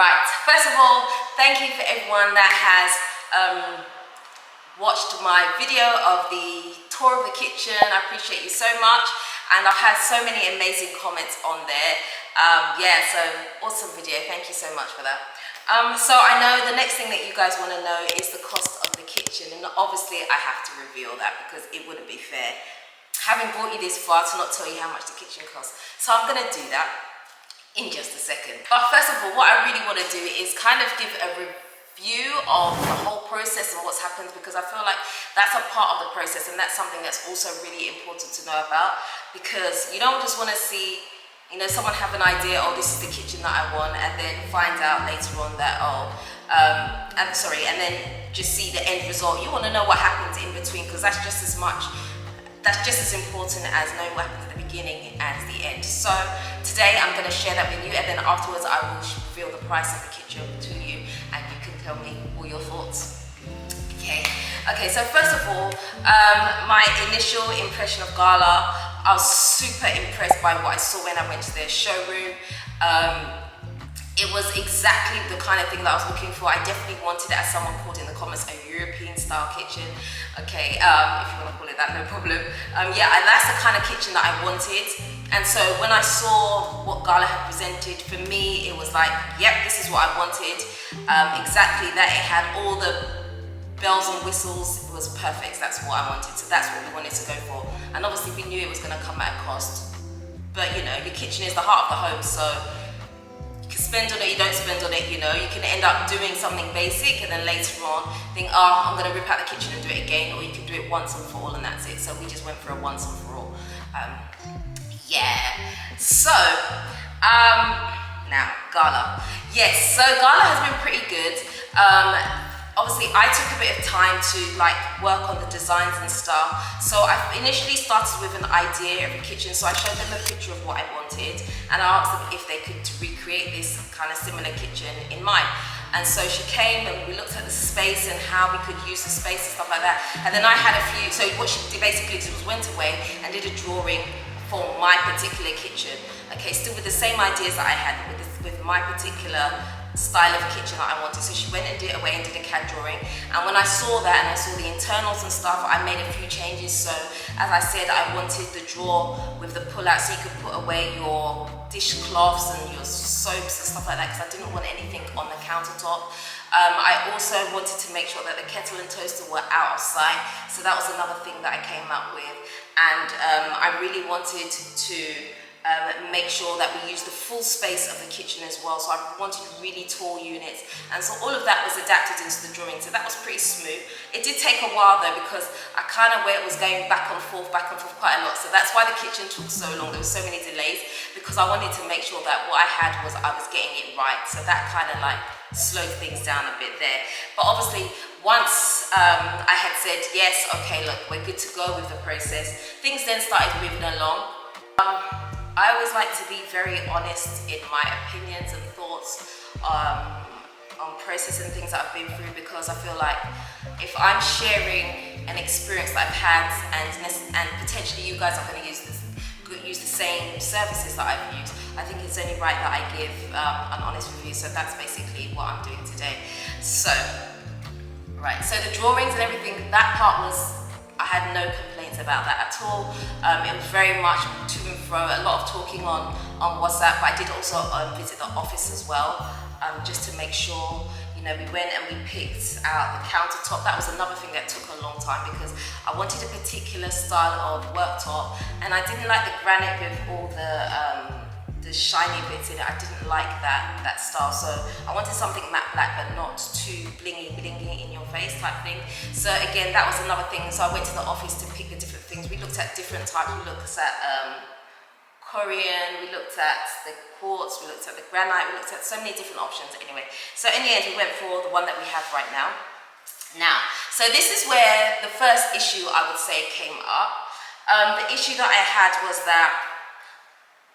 Right, first of all, thank you for everyone that has watched my video of the tour of the kitchen. I appreciate you so much, and I've had so many amazing comments on there. Yeah, so awesome video. Thank you so much for that. So I know the next thing that you guys want to know is the cost of the kitchen, and obviously I have to reveal that because it wouldn't be fair having brought you this far to not tell you how much the kitchen costs. So I'm going to do that in just a second. But first of all, what I really want to do is kind of give a review of the whole process and what's happened, because I feel like that's a part of the process, and that's something that's also really important to know about, because you don't just want to see, you know, someone have an idea, oh, this is the kitchen that I want, and then find out later on that, and then just see the end result. You want to know what happens in between, because that's just as important as knowing what happens at the beginning as the end. So today I'm going to share that with you, and then afterwards I will reveal the price of the kitchen to you, and you can tell me all your thoughts. Okay, so first of all, my initial impression of Gala, I was super impressed by what I saw when I went to their showroom. It was exactly the kind of thing that I was looking for. I definitely wanted it, as someone called in the comments, a European style kitchen. Okay, if you want to call it that, no problem. Yeah, and that's the kind of kitchen that I wanted. And so when I saw what Gala had presented, for me, it was like, yep, this is what I wanted. Exactly that. It had all the bells and whistles. It was perfect. That's what I wanted. So that's what we wanted to go for. And obviously we knew it was going to come at a cost. But you know, your kitchen is the heart of the home, so you can spend on it, you don't spend on it, you know. You can end up doing something basic and then later on think, oh, I'm going to rip out the kitchen and do it again, or you can do it once and for all and that's it. So we just went for a once and for all. Yeah. So, now, Gala. Yes, so Gala has been pretty good. Obviously, I took a bit of time to like work on the designs and stuff. So I initially started with an idea of a kitchen. So I showed them a picture of what I wanted, and I asked them if they could recreate this kind of similar kitchen in mine. And so she came and we looked at the space and how we could use the space and stuff like that. And then I had a few, so what she basically did was went away and did a drawing for my particular kitchen. Okay, still with the same ideas that I had with my particular style of kitchen that I wanted. So she went and did away and did a CAD drawing, and when I saw that and I saw the internals and stuff, I made a few changes. So as I said, I wanted the drawer with the pull out so you could put away your dishcloths and your soaps and stuff like that, because I didn't want anything on the countertop. I also wanted to make sure that the kettle and toaster were out of sight, so that was another thing that I came up with. And I really wanted to make sure that we use the full space of the kitchen as well. So I wanted really tall units, and so all of that was adapted into the drawing, so that was pretty smooth. It did take a while though, because I kind of was going back and forth quite a lot, so that's why the kitchen took so long. There were so many delays, because I wanted to make sure that what I had was I was getting it right, so that kind of like slowed things down a bit there. But obviously once I had said yes, okay, look, we're good to go with the process, things then started moving along. I always like to be very honest in my opinions and thoughts on process and things that I've been through, because I feel like if I'm sharing an experience that I've had and potentially you guys are going to use the same services that I've used, I think it's only right that I give an honest review. So that's basically what I'm doing today. So, right, so the drawings and everything, that part was, I had no complaints about that at all. It was very much to and fro, a lot of talking on WhatsApp, but I did also visit the office as well, just to make sure, you know, we went and we picked out the countertop. That was another thing that took a long time, because I wanted a particular style of worktop, and I didn't like the granite with all the shiny bits in it. I didn't like that style, so I wanted something matte black but not too blingy in your face type thing. So again, that was another thing. So I went to the office to pick the different things. We looked at different types. We looked at Korean, we looked at the quartz, we looked at the granite, we looked at so many different options anyway. So in the end, we went for the one that we have right now. So this is where the first issue, I would say, came up. The issue that I had was that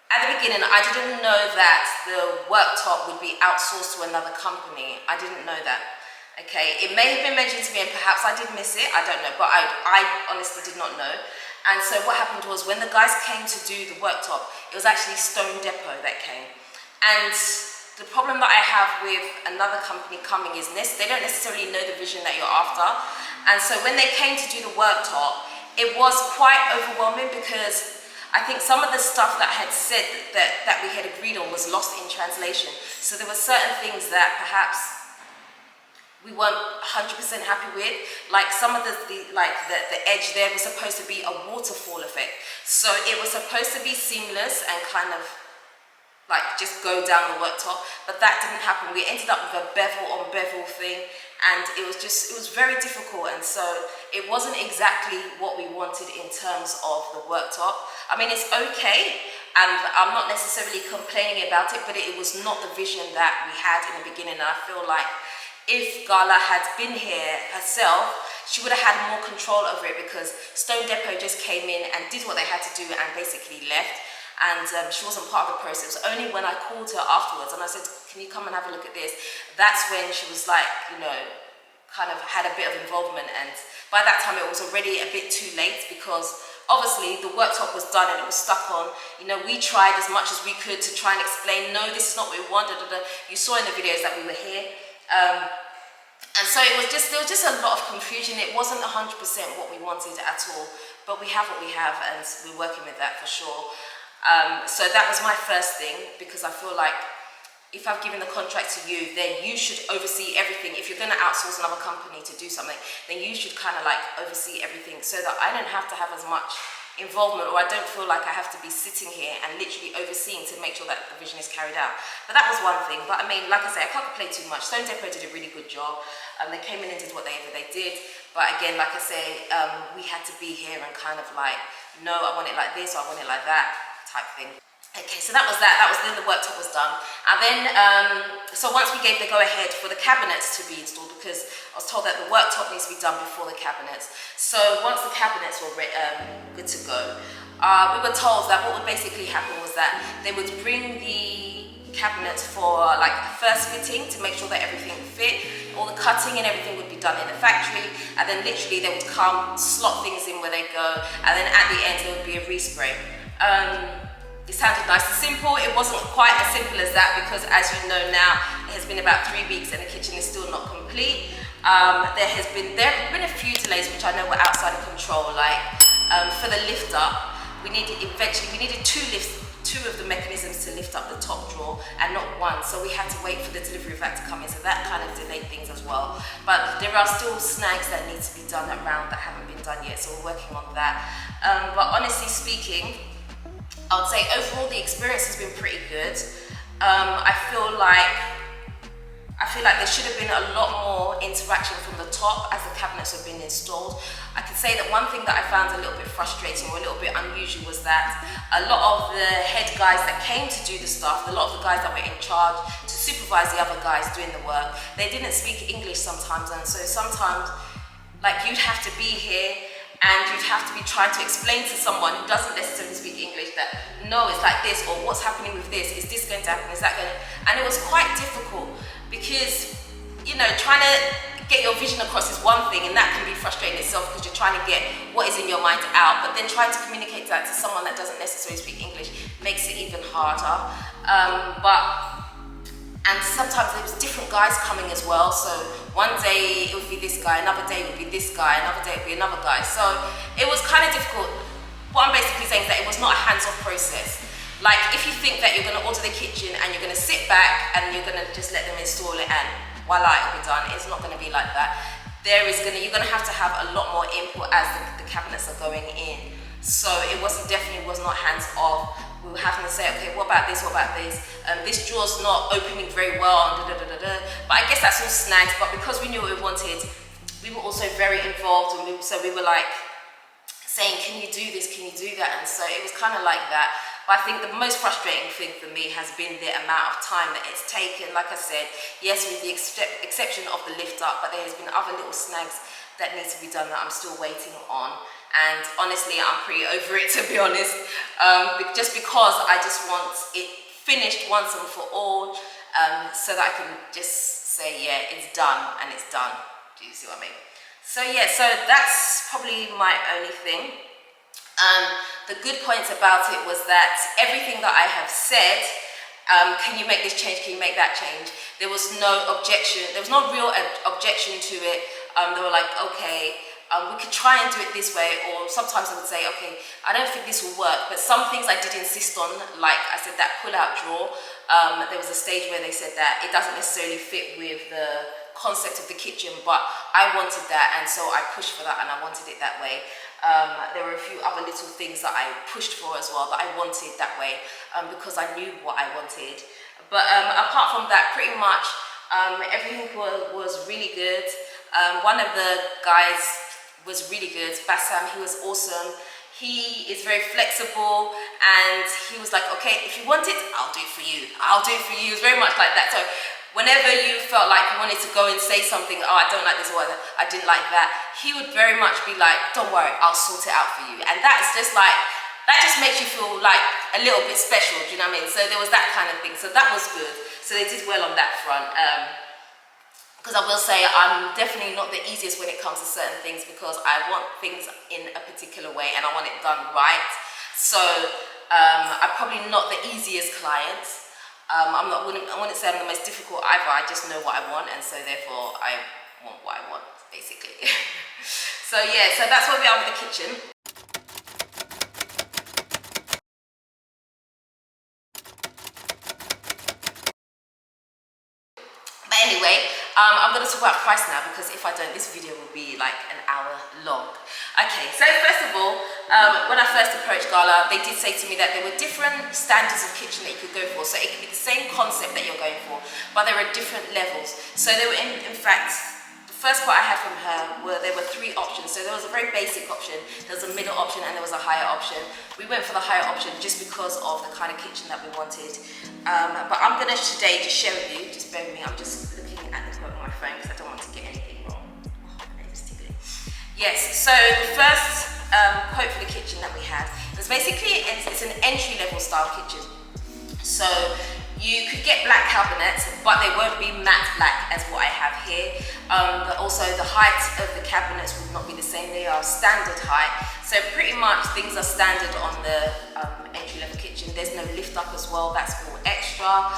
at the beginning, I didn't know that the worktop would be outsourced to another company. I didn't know that. Okay, it may have been mentioned to me and perhaps I did miss it, I don't know, but I honestly did not know. And so what happened was, when the guys came to do the worktop, it was actually Stone Depot that came. And The problem that I have with another company coming is they don't necessarily know the vision that you're after. And so when they came to do the worktop, it was quite overwhelming because I think some of the stuff that I had said that we had agreed on was lost in translation. So there were certain things that perhaps we weren't 100% happy with. Like some of the edge there was supposed to be a waterfall effect. So it was supposed to be seamless and kind of like just go down the worktop, but that didn't happen. We ended up with a bevel on bevel thing, and it was very difficult, and so it wasn't exactly what we wanted in terms of the worktop. I mean, it's okay, and I'm not necessarily complaining about it, but it was not the vision that we had in the beginning. And I feel like if Gala had been here herself, she would have had more control over it, because Stone Depot just came in and did what they had to do and basically left. And she wasn't part of the process. It was only when I called her afterwards and I said, can you come and have a look at this? That's when she was like, kind of had a bit of involvement. And by that time it was already a bit too late, because obviously the worktop was done and it was stuck on. We tried as much as we could to try and explain, no, this is not what we want. You saw in the videos that we were here. And so there was just a lot of confusion. It wasn't 100% what we wanted at all, but we have what we have and we're working with that for sure. So that was my first thing, because I feel like if I've given the contract to you, then you should oversee everything. If you're going to outsource another company to do something, then you should kind of like oversee everything, so that I don't have to have as much involvement, or I don't feel like I have to be sitting here and literally overseeing to make sure that the vision is carried out. But that was one thing. But I mean, like I say, I can't complain too much. Stone Depot did a really good job. They came in and did whatever they did. But again, like I say, we had to be here and kind of like, no, I want it like this, or I want it like that type thing. Okay, so that was that. That was then the worktop was done. And then, so once we gave the go-ahead for the cabinets to be installed, because I was told that the worktop needs to be done before the cabinets. So once the cabinets were good to go, we were told that what would basically happen was that they would bring the cabinets for like a first fitting to make sure that everything fit. All the cutting and everything would be done in the factory, and then literally they would come, slot things in where they go, and then at the end there would be a respray. It sounded nice and simple. It wasn't quite as simple as that, because as you know now, it has been about 3 weeks and the kitchen is still not complete. There have been a few delays which I know were outside of control. Like for the lift up, we needed two of the mechanisms to lift up the top drawer and not one. So we had to wait for the delivery of that to come in. So that kind of delayed things as well. But there are still snags that need to be done around that haven't been done yet. So we're working on that. But honestly speaking, I would say overall the experience has been pretty good. I feel like there should have been a lot more interaction from the top as the cabinets have been installed. I can say that one thing that I found a little bit frustrating or a little bit unusual was that a lot of the head guys that came to do the stuff, a lot of the guys that were in charge to supervise the other guys doing the work, they didn't speak English sometimes, and so sometimes like you'd have to be here and you'd have to be trying to explain to someone who doesn't necessarily speak English that, no, it's like this, or what's happening with this, is this going to happen, is that going to... And it was quite difficult because, trying to get your vision across is one thing, and that can be frustrating itself because you're trying to get what is in your mind out, but then trying to communicate that to someone that doesn't necessarily speak English makes it even harder. And sometimes there was different guys coming as well. So one day it would be this guy, another day it would be this guy, another day it would be another guy. So it was kind of difficult. What I'm basically saying is that it was not a hands-off process. Like if you think that you're going to order the kitchen and you're going to sit back and you're going to just let them install it and voila, it'll be done. It's not going to be like that. You're going to have a lot more input as the cabinets are going in. So it definitely was not hands-off. We were having to say, okay, what about this, what about this? This drawer's not opening very well, But I guess that's all snags, but because we knew what we wanted, we were also very involved, and so we were like saying, can you do this, can you do that? And so it was kind of like that. But I think the most frustrating thing for me has been the amount of time that it's taken. Like I said, yes, with the exception of the lift up, but there has been other little snags that need to be done that I'm still waiting on. And honestly, I'm pretty over it, to be honest, just because I just want it finished once and for all, so that I can just say, yeah, it's done and it's done. Do you see what I mean? So yeah, so that's probably my only thing. The good points about it was that everything that I have said Can you make this change? Can you make that change? There was no objection. There was no real objection to it. They were like, okay, we could try and do it this way. Or sometimes I would say, okay, I don't think this will work. But some things I did insist on, like I said, that pull-out drawer. There was a stage where they said that it doesn't necessarily fit with the concept of the kitchen, but I wanted that, and so I pushed for that, and I wanted it that way. There were a few other little things that I pushed for as well that I wanted that way, because I knew what I wanted. But apart from that, pretty much everything was really good. One of the guys was really good, Bassam. He was awesome. He is very flexible, and he was like, okay, if you want it, I'll do it for you. I'll do it for you. It was very much like that. So whenever you felt like you wanted to go and say something, oh, I don't like this, or I didn't like that, he would very much be like, don't worry, I'll sort it out for you. And that's just like, that just makes you feel like a little bit special, do you know what I mean? So there was that kind of thing. So that was good. So they did well on that front. Because I will say I'm definitely not the easiest when it comes to certain things, because I want things in a particular way and I want it done right. So I'm probably not the easiest client. I wouldn't say I'm the most difficult either. I just know what I want, and so therefore I want what I want, basically. So yeah, so that's where we are with the kitchen. But anyway, I'm going to talk about price now, because if I don't, this video will be like an hour long. Okay, so first of all, when I first approached Gala, they did say to me that there were different standards of kitchen that you could go for. So it could be the same concept that you're going for, but there are different levels. So there were, in fact, the first quote I had from her there were 3 options. So there was a very basic option, there was a middle option, and there was a higher option. We went for the higher option just because of the kind of kitchen that we wanted. But I'm going to today just share with you, just bear with me, I'm just looking at the quote on my phone because I don't want to get anything wrong. Oh, my name's tickling. Yes, so the first quote for the kitchen that we had was basically, it's an entry-level style kitchen. So you could get black cabinets, but they won't be matte black as what I have here. Also, the height of the cabinets would not be the same. They are standard height. So pretty much things are standard on the entry-level kitchen. There's no lift up as well. That's all extra.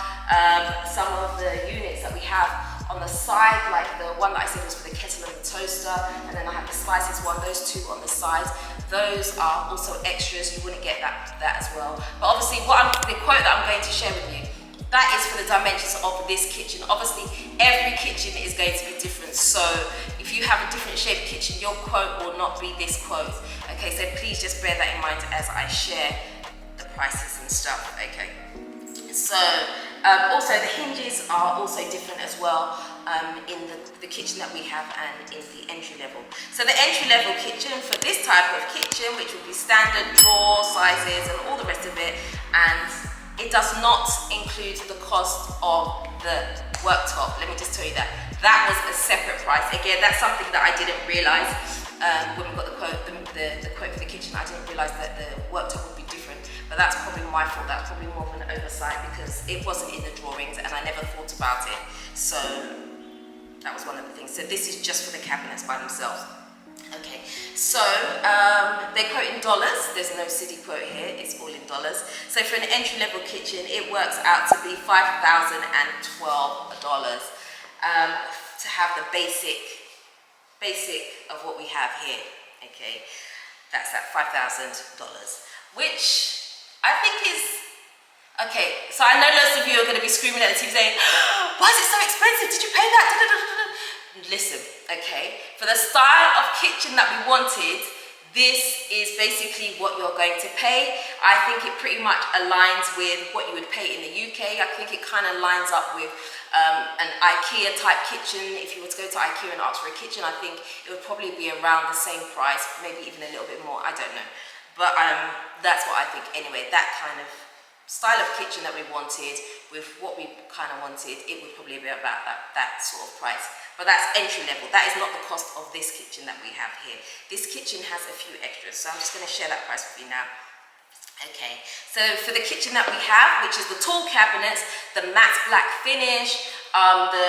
Some of the units that we have on the side, like the one that I said was for the kettle and the toaster, and then I have the spices one, those 2 on the side. Those are also extras. You wouldn't get that as well. But obviously, the quote that I'm going to share with you, that is for the dimensions of this kitchen. Obviously, every kitchen is going to be different. So if you have a different shaped kitchen, your quote will not be this quote. Okay, so please just bear that in mind as I share the prices and stuff. Okay. So also the hinges are also different as well in the kitchen that we have and in the entry level. So the entry level kitchen for this type of kitchen, which will be standard drawer sizes and all the rest of it, and it does not include the cost of the worktop. Let me just tell you that. That was a separate price. Again, that's something that I didn't realise when we got the quote for the kitchen. I didn't realise that the worktop would be different, but that's probably my fault. That's probably more of an oversight because it wasn't in the drawings and I never thought about it. So that was one of the things. So this is just for the cabinets by themselves. Okay, so they quote in dollars. There's no city quote here, it's all in dollars. So for an entry-level kitchen, it works out to be $5,012 to have the basic of what we have here. Okay, that's at $5,000, which I think is okay. So I know lots of you are going to be screaming at the TV saying, "Why is it so expensive? Did you pay that?" Listen, okay, for the style of kitchen that we wanted, this is basically what you're going to pay. I think it pretty much aligns with what you would pay in the UK. I think it kind of lines up with an IKEA type kitchen. If you were to go to IKEA and ask for a kitchen, I think it would probably be around the same price, maybe even a little bit more, I don't know. But that's what I think anyway. That kind of style of kitchen that we wanted with what we kind of wanted, it would probably be about that sort of price. But that's entry level. That is not the cost of this kitchen that we have here. This kitchen has a few extras, so I'm just going to share that price with you now. Okay, so for the kitchen that we have, which is the tall cabinets, the matte black finish, the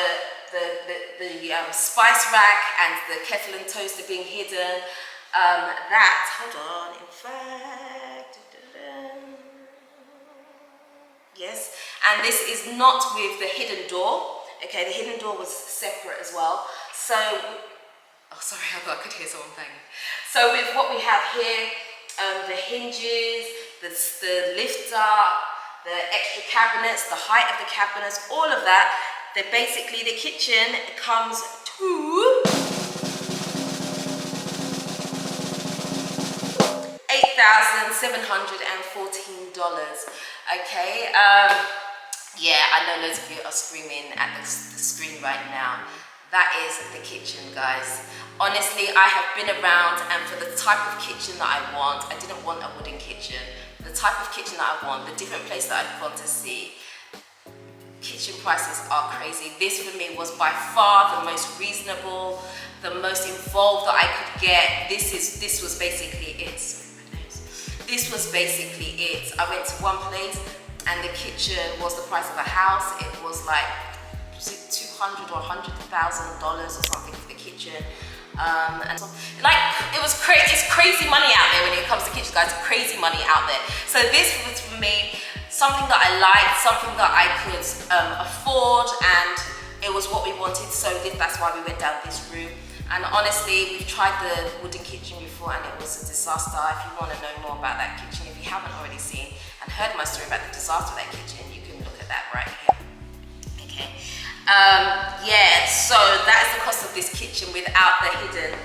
spice rack and the kettle and toaster being hidden, hold on, in fact, Yes, and this is not with the hidden door. Okay, the hidden door was separate as well. So, oh sorry, I thought I could hear someone banging. So with what we have here, the hinges, the lifter, the extra cabinets, the height of the cabinets, all of that, basically the kitchen comes to $8,714. Okay, yeah, I know loads of you are screaming at the screen right now. That is the kitchen, guys. Honestly, I have been around, and for the type of kitchen that I want, I didn't want a wooden kitchen. The type of kitchen that I want, the different place that I've gone to see, kitchen prices are crazy. This for me was by far the most reasonable, the most involved that I could get. This was basically it. This was basically it. I went to one place and the kitchen was the price of a house. It was like, was it $200,000 or $100,000 or something for the kitchen. And so, like, it's crazy money out there when it comes to kitchens, guys. Crazy money out there. So this was for me something that I liked, something that I could afford, and it was what we wanted. So that's why we went down this route. And honestly, we've tried the wooden kitchen before and it was a disaster. If you want to know more about that kitchen, if you haven't already seen and heard my story about the disaster of that kitchen, you can look at that right here. Okay. Yeah, so that is the cost of this kitchen without the hidden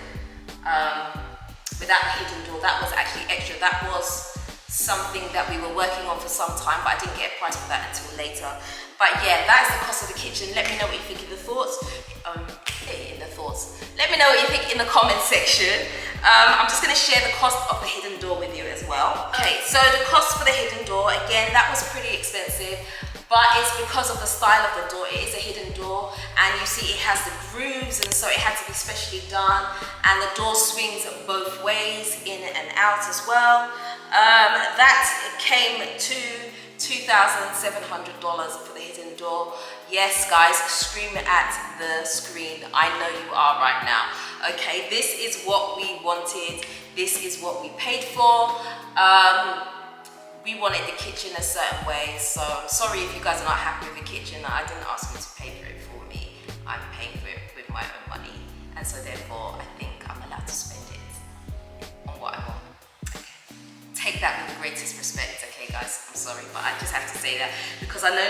door. That was actually extra. That was something that we were working on for some time, but I didn't get a price for that until later. But yeah, that is the cost of the kitchen. Let me know what you think in the thoughts. Let me know what you think in the comment section. I'm just going to share the cost of the hidden door with you as well. Okay, so the cost for the hidden door, again, that was pretty expensive, but it's because of the style of the door. It is a hidden door, and you see it has the grooves, and so it had to be specially done, and the door swings both ways, in and out as well. That came to $2,700 for the hidden door. Yes, guys, scream at the screen. I know you are right now. Okay, this is what we wanted. This is what we paid for. We wanted the kitchen a certain way, so I'm sorry if you guys are not happy with the kitchen. I didn't ask you to pay for it for me. I'm paying for it with my own money, and so therefore I think I'm allowed to spend it on what I want. Okay. Take that with the greatest respect, okay guys? I'm sorry, but I just have to say that because I know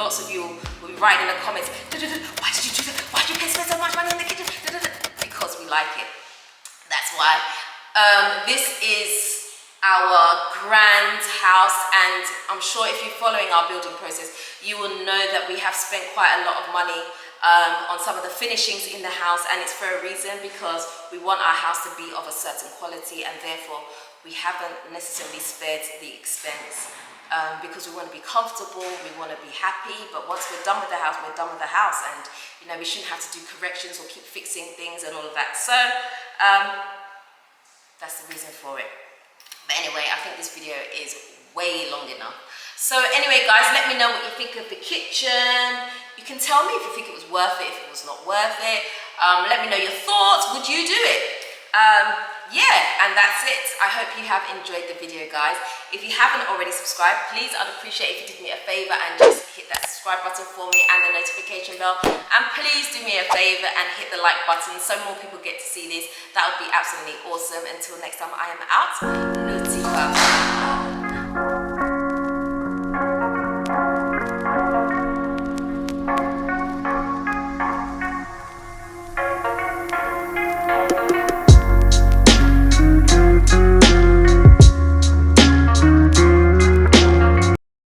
lots of you will be writing in the comments, why did you do that? Why did you spend so much money in the kitchen? Because we like it. That's why. This is our grand house, and I'm sure if you're following our building process, you will know that we have spent quite a lot of money on some of the finishings in the house, and it's for a reason, because we want our house to be of a certain quality, and therefore we haven't necessarily spared the expense, because we want to be comfortable, we want to be happy, but once we're done with the house, we're done with the house, and you know, we shouldn't have to do corrections or keep fixing things and all of that. So that's the reason for it. But anyway, I think this video is way long enough. So anyway, guys, let me know what you think of the kitchen. You can tell me if you think it was worth it, if it was not worth it. Let me know your thoughts. Would you do it? Yeah, and that's it. I hope you have enjoyed the video, guys. If you haven't already subscribed, please, I'd appreciate if you did me a favor and just hit that subscribe button for me and the notification bell. And please do me a favor and hit the like button so more people get to see this. That would be absolutely awesome. Until next time, I am out. Naughty.